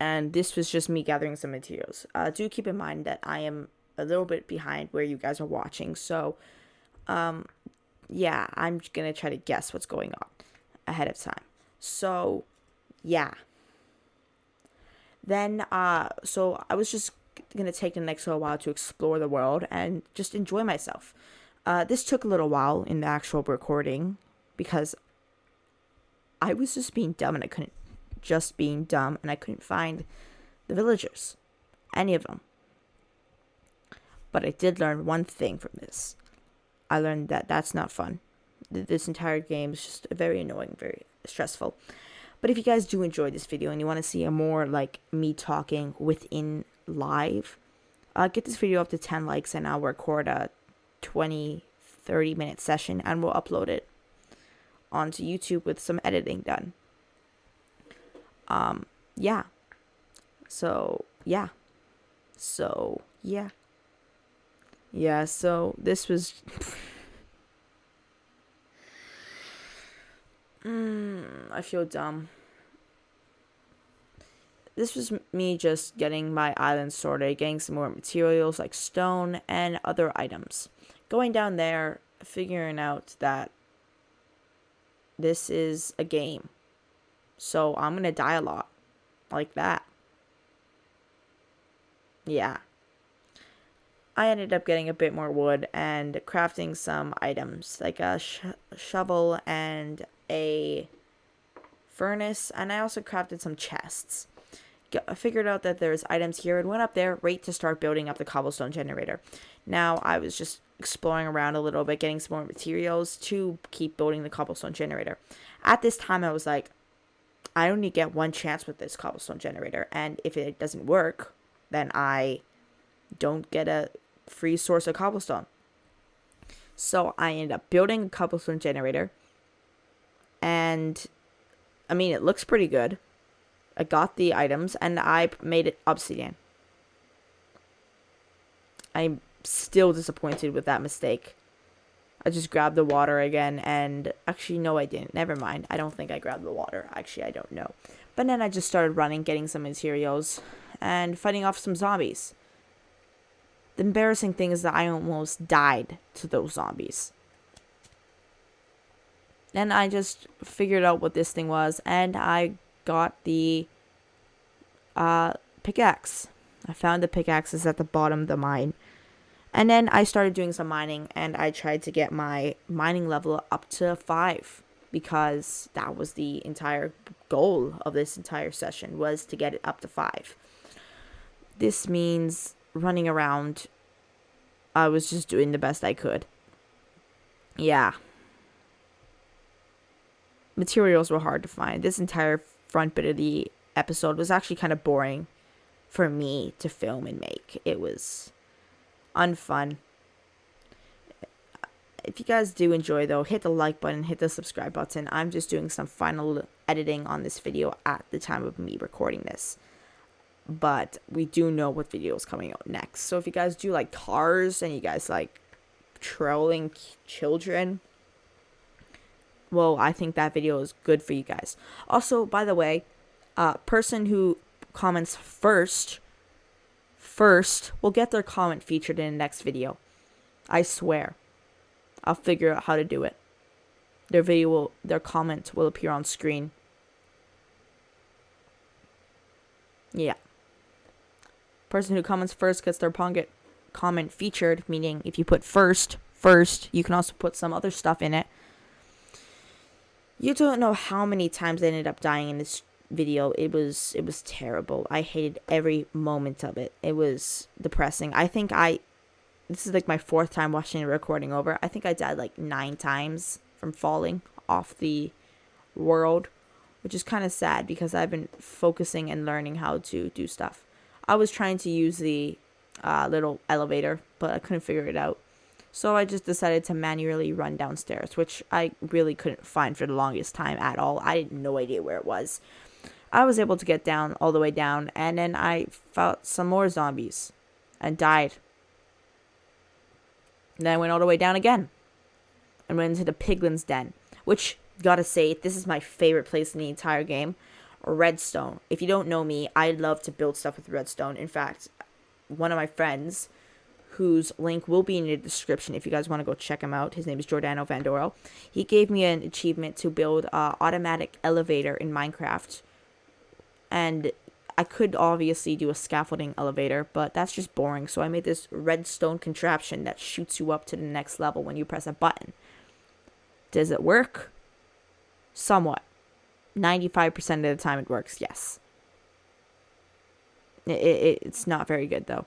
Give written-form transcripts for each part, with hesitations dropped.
and this was just me gathering some materials. Do keep in mind that I am a little bit behind where you guys are watching, so yeah, I'm gonna try to guess what's going on ahead of time. So yeah, then so I was just gonna take the next little while to explore the world and just enjoy myself. This took a little while in the actual recording because I was just being dumb and I couldn't find the villagers, any of them. But I did learn one thing from this. I learned that that's not fun. This entire game is just very annoying, very stressful. But if you guys do enjoy this video and you want to see a more like me talking within live, get this video up to 10 likes and I'll record a 20-30 minute session and we'll upload it onto YouTube with some editing done. Yeah. So yeah. Yeah, so this was I feel dumb. This was me just getting my island sorted, getting some more materials like stone and other items. Going down there, figuring out that this is a game. So I'm gonna die a lot. Like that. Yeah. I ended up getting a bit more wood and crafting some items like a shovel and a furnace, and I also crafted some chests. I figured out that there's items here and went up there right to start building up the cobblestone generator. Now I was just exploring around a little bit, getting some more materials to keep building the cobblestone generator. At this time I was like, I only get one chance with this cobblestone generator, and if it doesn't work, then I don't get a free source of cobblestone. So I ended up building a cobblestone generator, and I mean, it looks pretty good. I got the items and I made it obsidian. I'm still disappointed with that mistake. I just grabbed the water again, and actually no, I didn't. Never mind. I don't think I grabbed the water. Actually, I don't know. But then I just started running, getting some materials and fighting off some zombies. The embarrassing thing is that I almost died to those zombies. Then I just figured out what this thing was, and I got the pickaxe. I found the pickaxes at the bottom of the mine. And then I started doing some mining, and I tried to get my mining level up to 5, because that was the entire goal of this entire session, was to get it up to 5. This means running around. I was just doing the best I could. Yeah. Materials were hard to find. This entire front bit of the episode was actually kind of boring for me to film and make. It was unfun. If you guys do enjoy, though, hit the like button, hit the subscribe button. I'm just doing some final editing on this video at the time of me recording this. But we do know what video is coming out next. So if you guys do like cars and you guys like trolling children, well, I think that video is good for you guys. Also, by the way, person who comments first will get their comment featured in the next video. I swear. I'll figure out how to do it. Their comment will appear on screen. Yeah. Person who comments first gets their comment featured, meaning if you put first, you can also put some other stuff in it. You don't know how many times I ended up dying in this video. It was terrible. I hated every moment of it. It was depressing. This is like my 4th time watching the recording over. I think I died like 9 times from falling off the world, which is kind of sad because I've been focusing and learning how to do stuff. I was trying to use the little elevator, but I couldn't figure it out. So I just decided to manually run downstairs, which I really couldn't find for the longest time at all. I had no idea where it was. I was able to get down, all the way down, and then I fought some more zombies and died. And then I went all the way down again and went into the piglin's den, which, gotta say, this is my favorite place in the entire game. redstone. If you don't know me, I love to build stuff with redstone. In fact, one of my friends, whose link will be in the description if you guys want to go check him out. His name is Giordano Vandoro. He gave me an achievement to build an automatic elevator in Minecraft. And I could obviously do a scaffolding elevator, but that's just boring. So I made this redstone contraption that shoots you up to the next level when you press a button. Does it work? Somewhat. 95% of the time it works, yes. It's not very good, though.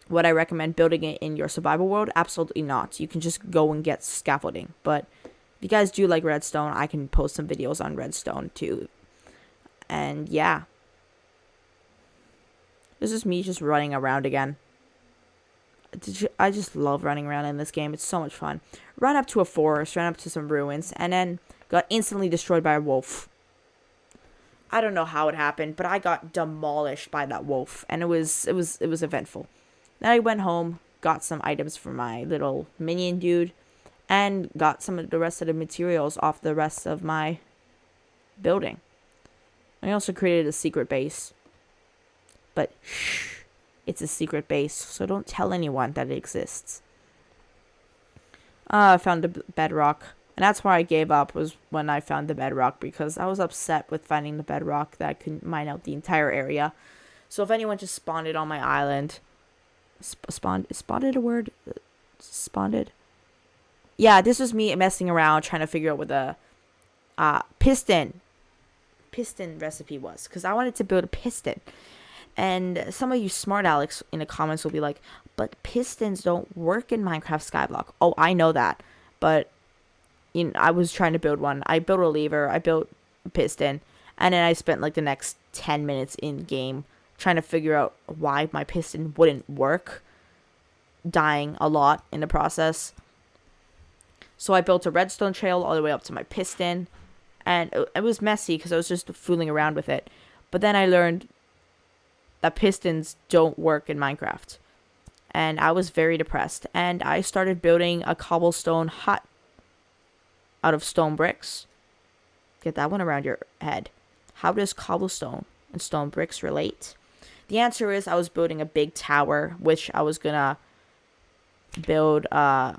Would I recommend building it in your survival world? Absolutely not. You can just go and get scaffolding. But if you guys do like redstone, I can post some videos on redstone, too. And yeah, this is me just running around again. I just love running around in this game. It's so much fun. Run up to a forest, ran up to some ruins, and then got instantly destroyed by a wolf. I don't know how it happened, but I got demolished by that wolf, and it was eventful. Then I went home, got some items for my little minion dude, and got some of the rest of the materials off the rest of my building. I also created a secret base. But shh, it's a secret base, so don't tell anyone that it exists. I found the bedrock. And that's why I gave up, was when I found the bedrock, because I was upset with finding the bedrock that I couldn't mine out the entire area. So if anyone just spawned it on my island... Spotted a word? Spawned? Yeah, this was me messing around trying to figure out what the piston recipe was, because I wanted to build a piston. And some of you smart Alex in the comments will be like, but pistons don't work in Minecraft Skyblock. Oh, I know that, but I was trying to build one. I built a lever, I built a piston, and then I spent like the next 10 minutes in game trying to figure out why my piston wouldn't work, dying a lot in the process. So I built a redstone trail all the way up to my piston, and it was messy because I was just fooling around with it. But then I learned that pistons don't work in Minecraft, and I was very depressed, and I started building a cobblestone hut out of stone bricks. Get that one around your head. How does cobblestone and stone bricks relate? The answer is I was building a big tower, which I was gonna build a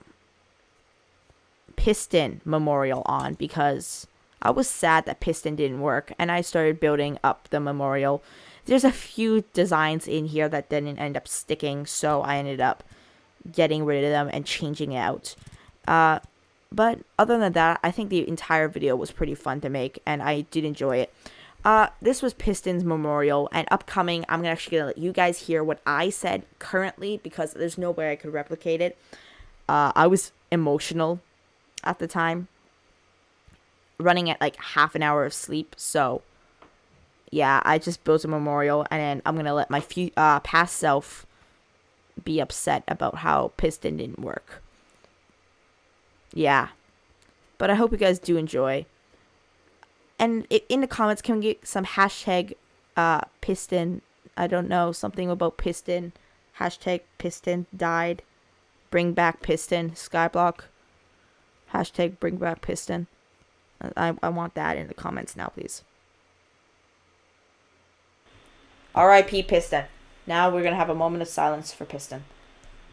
piston memorial on, because I was sad that piston didn't work, and I started building up the memorial. There's a few designs in here that didn't end up sticking, so I ended up getting rid of them and changing it out. But other than that, I think the entire video was pretty fun to make, and I did enjoy it. This was Piston's Memorial, and upcoming, I'm actually going to let you guys hear what I said currently, because there's no way I could replicate it. I was emotional at the time, running at like half an hour of sleep, so yeah, I just built a memorial, and then I'm going to let my past self be upset about how Piston didn't work. Yeah, but I hope you guys do enjoy. And in the comments, can we get some hashtag piston? I don't know, something about piston. Hashtag piston died. Bring back piston. Skyblock. Hashtag bring back piston. I want that in the comments now, please. R.I.P. Piston. Now we're going to have a moment of silence for Piston.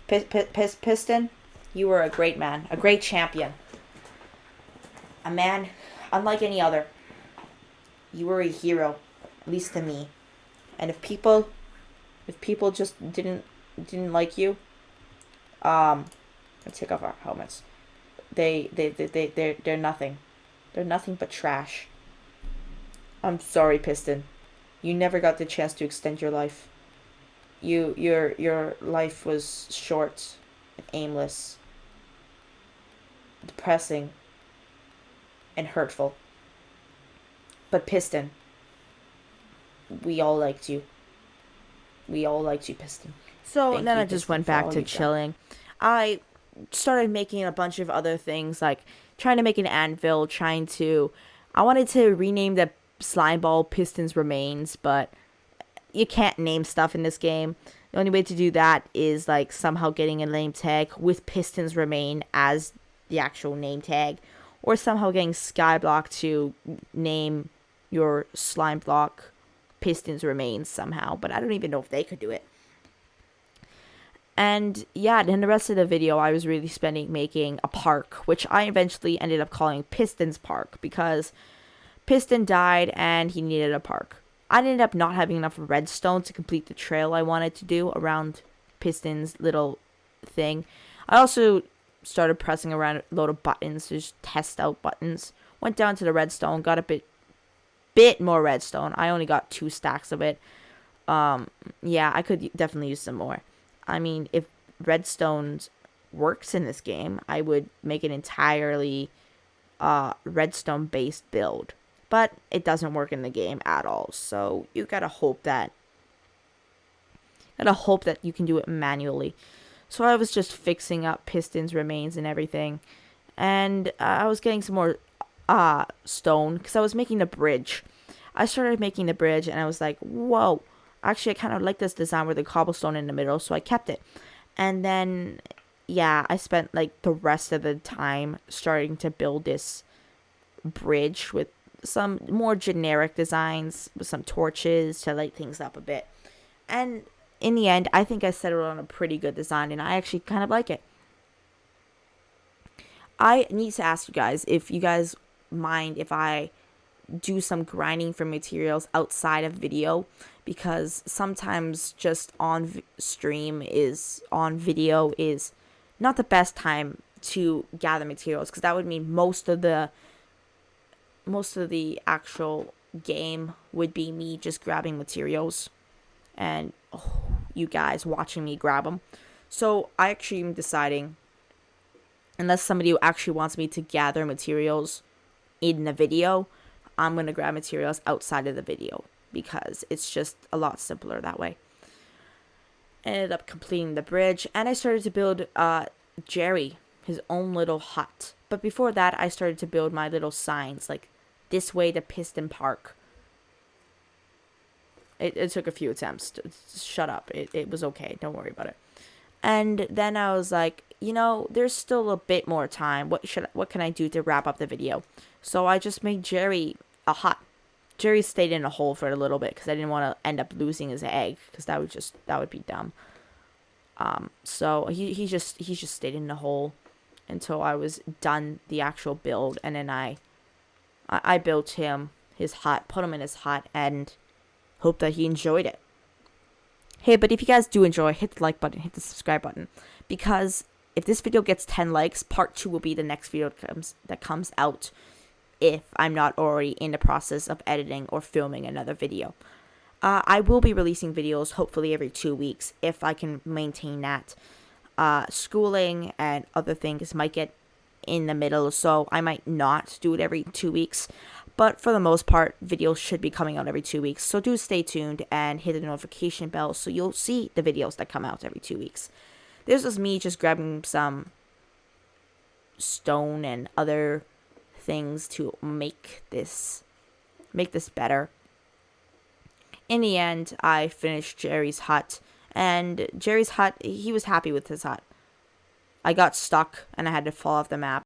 Piston, you were a great man. A great champion. A man unlike any other. You were a hero, at least to me. And if people just didn't like you, let's take off our helmets. They're nothing. They're nothing but trash. I'm sorry, Piston. You never got the chance to extend your life. Your life was short and aimless, depressing, and hurtful. But Piston, we all liked you. We all liked you, Piston. So then I just went back to chilling. I started making a bunch of other things, like trying to make an anvil, I wanted to rename the slime ball Piston's Remains, but you can't name stuff in this game. The only way to do that is like somehow getting a name tag with Piston's Remain as the actual name tag, or somehow getting Skyblock to name your slime block pistons remains somehow, but I don't even know if they could do it. And yeah, then the rest of the video I was really spending making a park, which I eventually ended up calling Piston's Park, because Piston died and he needed a park. I ended up not having enough redstone to complete the trail I wanted to do around Piston's little thing. I also started pressing around a load of buttons to just test out buttons. Went down to the redstone, got a bit more redstone. I only got 2 stacks of it. Yeah, I could definitely use some more. I mean, if redstone works in this game, I would make an entirely redstone based build. But it doesn't work in the game at all. So you gotta hope that you can do it manually. So I was just fixing up Piston's remains and everything. And I was getting some more stone because I was making the bridge. I started making the bridge and I was like, whoa. Actually, I kind of like this design with the cobblestone in the middle, so I kept it. And then, yeah, I spent like the rest of the time starting to build this bridge with some more generic designs, with some torches to light things up a bit. And in the end, I think I settled on a pretty good design, and I actually kind of like it. I need to ask you guys if you guys mind if I do some grinding for materials outside of video, because sometimes just on on video is not the best time to gather materials, because that would mean most of the actual game would be me just grabbing materials and you guys watching me grab them. So I actually am deciding, unless somebody who actually wants me to gather materials in the video, I'm going to grab materials outside of the video, because it's just a lot simpler that way. I ended up completing the bridge, and I started to build Jerry his own little hut. But before that, I started to build my little signs, like this way to Piston Park. It took a few attempts. Shut up. It was okay. Don't worry about it. And then I was like, there's still a bit more time. What can I do to wrap up the video? So I just made Jerry a hut. Jerry stayed in a hole for a little bit because I didn't want to end up losing his egg, because that would be dumb. So he just stayed in the hole until I was done the actual build, and then I built him his hut, put him in his hut, and hope that he enjoyed it. Hey, but if you guys do enjoy, hit the like button, hit the subscribe button, because if this video gets 10 likes, part 2 will be the next video that comes out, if I'm not already in the process of editing or filming another video. I will be releasing videos hopefully every 2 weeks if I can maintain that. Schooling and other things might get in the middle, so I might not do it every 2 weeks. But for the most part, videos should be coming out every 2 weeks. So do stay tuned and hit the notification bell so you'll see the videos that come out every 2 weeks. This was me just grabbing some stone and other things to make this better. In the end, I finished Jerry's hut, and Jerry's hut, he was happy with his hut. I got stuck and I had to fall off the map,